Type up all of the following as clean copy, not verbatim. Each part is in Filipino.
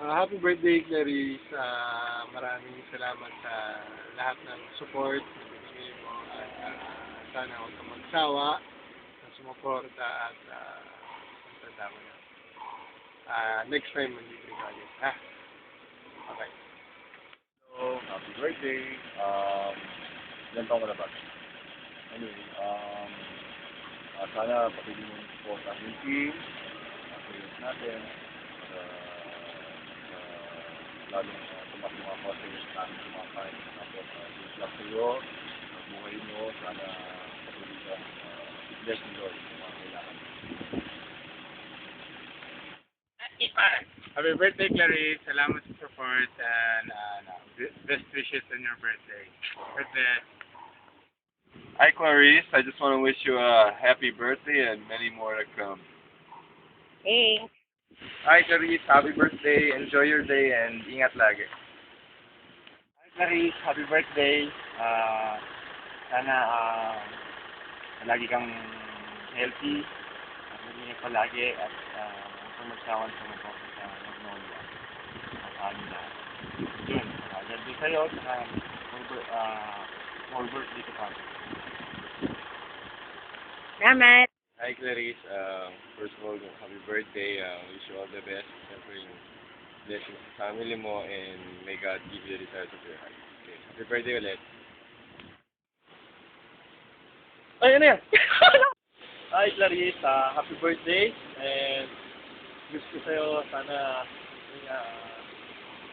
Happy birthday, Clarice. Maraming salamat sa lahat ng support na binigay mo at sana huwag kang magsawa sa sumuporta at tanda mo na. Next time, mag-ibig ka ulit, ha? Okay. So, happy birthday. Ilan taong ka na ba? Anyway, sana patuloy mo yung support ang team, ang natin, para lalong tumas yung mga customers namin kumakain. Tapos, good luck sa iyo, sa buhay mo, sana patuloy kang bless ni Lord sa mga kailangan. Happy birthday, Clarice. Salamat sa support and best wishes on your birthday. Birthday. Hi Clarice, I just want to wish you a happy birthday and many more to come. Thanks. Hi Clarice, happy birthday, enjoy your day and ingat lagi. Hi, Clarice. Happy birthday. Sana lagi kang healthy. Mag-ingat palagi at huwag kang magsawan sa mga sa Magnolia. Ano na. Yun. God bless sa'yo. Saka more birthday to come. Salamat. Hi Clarice, first of all, happy birthday, wish you all the best. Siyempre yung blessings sa family mo and may God give you the desires of your heart. Okay. Happy birthday ulit. Ay, ano yan? Hi Clarice, happy birthday and wish ko sa'yo sana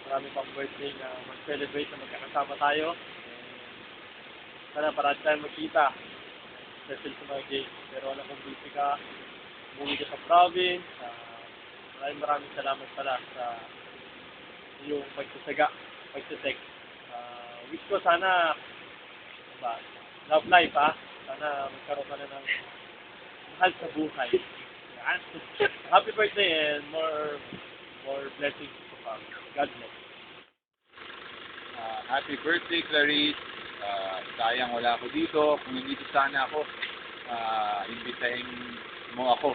marami pang birthday na mag-celebrate na magkakasama tayo and sana parati tayo magkita especially sa mga games pero alam kong busy ka umuwi ka sa province maraming salamat pala sa iyong pagsisex wish ko sana love life sana magkaroon ka na ng mahal sa buhay. Happy birthday and more blessings to come. God bless. Happy birthday Clarice, sayang wala ako dito. Kung nandito sana ako, imbitahin mo ako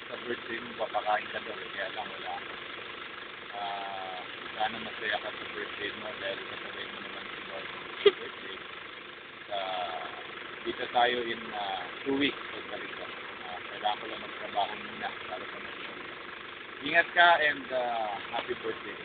sa birthday mo, papakain ka daw. Kaya lang wala ako. Sana masaya ka sa birthday mo dahil kasabay mo naman si Lord sa birthday. Dito tayo in 2 weeks pagbalik ka. Kailangan ko lang magtrabaho muna para sa mga. Ingat ka and happy birthday.